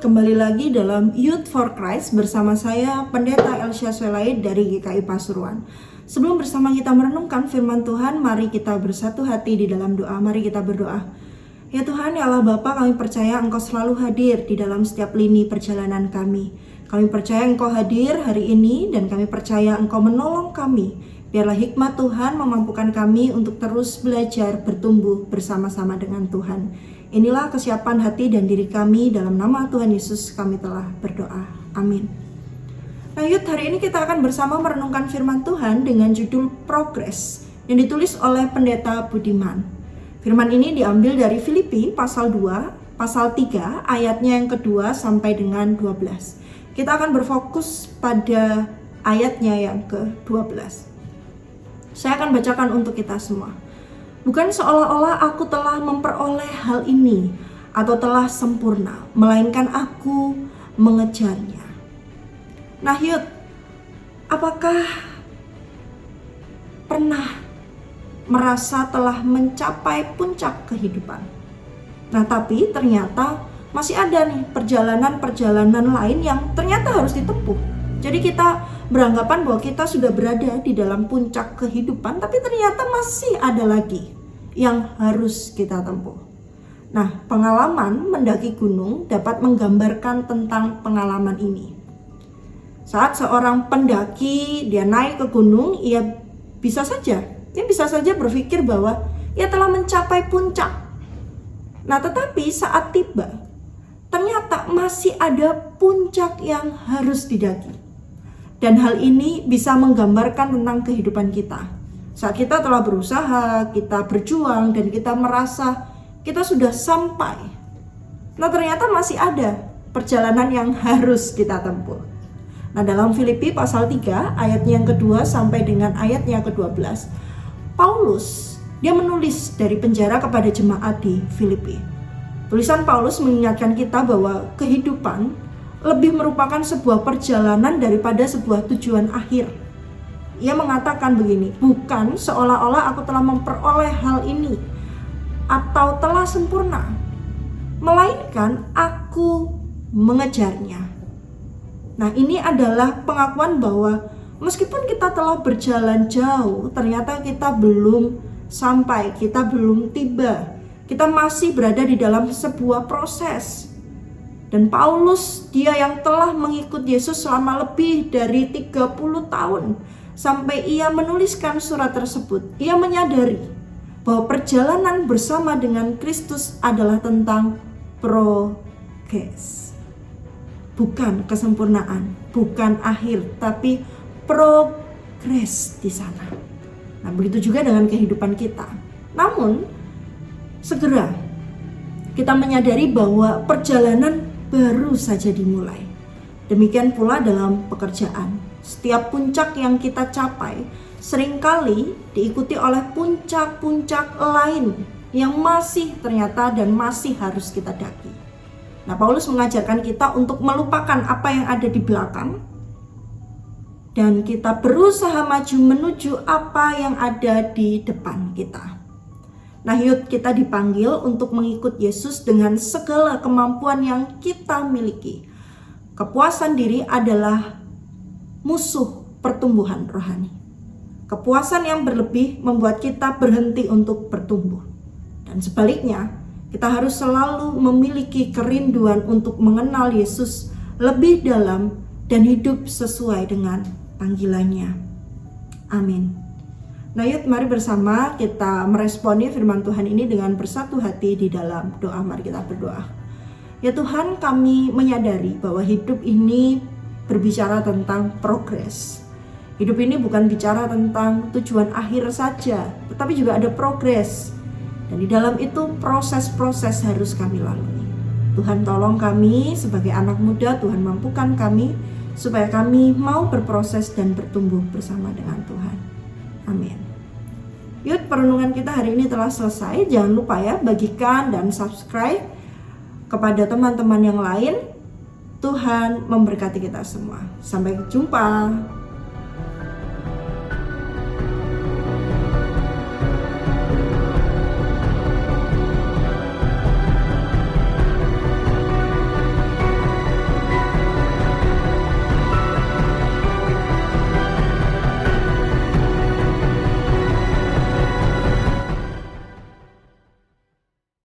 kembali lagi dalam Youth for Christ bersama saya Pendeta Elsya Swelaid dari GKI Pasuruan. Sebelum bersama kita merenungkan firman Tuhan, mari kita bersatu hati di dalam doa. Mari kita berdoa. Ya Tuhan, ya Allah Bapa, kami percaya Engkau selalu hadir di dalam setiap lini perjalanan kami. Kami percaya Engkau hadir hari ini dan kami percaya Engkau menolong kami. Biarlah hikmat Tuhan memampukan kami untuk terus belajar bertumbuh bersama-sama dengan Tuhan. Inilah kesiapan hati dan diri kami, dalam nama Tuhan Yesus kami telah berdoa. Amin. Nah Yud, hari ini kita akan bersama merenungkan firman Tuhan dengan judul Progress yang ditulis oleh Pendeta Budiman. Firman ini diambil dari Filipi pasal 2, pasal 3, ayatnya yang kedua sampai dengan 12. Kita akan berfokus pada ayatnya yang ke-12. Saya akan bacakan untuk kita semua. Bukan seolah-olah aku telah memperoleh hal ini atau telah sempurna, melainkan aku mengejarnya. Nah Yud, apakah pernah merasa telah mencapai puncak kehidupan? Nah tapi ternyata masih ada nih perjalanan-perjalanan lain yang ternyata harus ditempuh. Jadi kita beranggapan bahwa kita sudah berada di dalam puncak kehidupan, tapi ternyata masih ada lagi yang harus kita tempuh. Nah, pengalaman mendaki gunung dapat menggambarkan tentang pengalaman ini. Saat seorang pendaki dia naik ke gunung, ia bisa saja berpikir bahwa ia telah mencapai puncak. Nah, tetapi saat tiba, ternyata masih ada puncak yang harus didaki. Dan hal ini bisa menggambarkan tentang kehidupan kita. Saat kita telah berusaha, kita berjuang, dan kita merasa kita sudah sampai. Nah ternyata masih ada perjalanan yang harus kita tempuh. Nah dalam Filipi pasal 3 ayatnya yang kedua sampai dengan ayatnya ke-12, Paulus dia menulis dari penjara kepada jemaat di Filipi. Tulisan Paulus mengingatkan kita bahwa kehidupan lebih merupakan sebuah perjalanan daripada sebuah tujuan akhir. Ia mengatakan begini, bukan seolah-olah aku telah memperoleh hal ini atau telah sempurna, melainkan aku mengejarnya. Nah ini adalah pengakuan bahwa meskipun kita telah berjalan jauh, ternyata kita belum sampai, kita belum tiba. Kita masih berada di dalam sebuah proses. Dan Paulus, dia yang telah mengikut Yesus selama lebih dari 30 tahun, sampai ia menuliskan surat tersebut, ia menyadari bahwa perjalanan bersama dengan Kristus adalah tentang progres. Bukan kesempurnaan, bukan akhir, tapi progres di sana. Nah, begitu juga dengan kehidupan kita. Namun, segera kita menyadari bahwa perjalanan baru saja dimulai. Demikian pula dalam pekerjaan. Setiap puncak yang kita capai seringkali diikuti oleh puncak-puncak lain yang masih ternyata dan masih harus kita daki. Nah, Paulus mengajarkan kita untuk melupakan apa yang ada di belakang dan kita berusaha maju menuju apa yang ada di depan kita. Nah Yud, kita dipanggil untuk mengikut Yesus dengan segala kemampuan yang kita miliki. Kepuasan diri adalah musuh pertumbuhan rohani. Kepuasan yang berlebih membuat kita berhenti untuk bertumbuh. Dan sebaliknya, kita harus selalu memiliki kerinduan untuk mengenal Yesus lebih dalam dan hidup sesuai dengan panggilannya. Amin. Nah yuk, mari bersama kita meresponi firman Tuhan ini dengan bersatu hati di dalam doa. Mari kita berdoa. Ya Tuhan, kami menyadari bahwa hidup ini berbicara tentang progres. Hidup ini bukan bicara tentang tujuan akhir saja, tetapi juga ada progres. Dan di dalam itu proses-proses harus kami lalui. Tuhan tolong kami sebagai anak muda, Tuhan mampukan kami supaya kami mau berproses dan bertumbuh bersama dengan Tuhan. Amin. Yuk, perenungan kita hari ini telah selesai. Jangan lupa ya, bagikan dan subscribe kepada teman-teman yang lain. Tuhan memberkati kita semua. Sampai jumpa.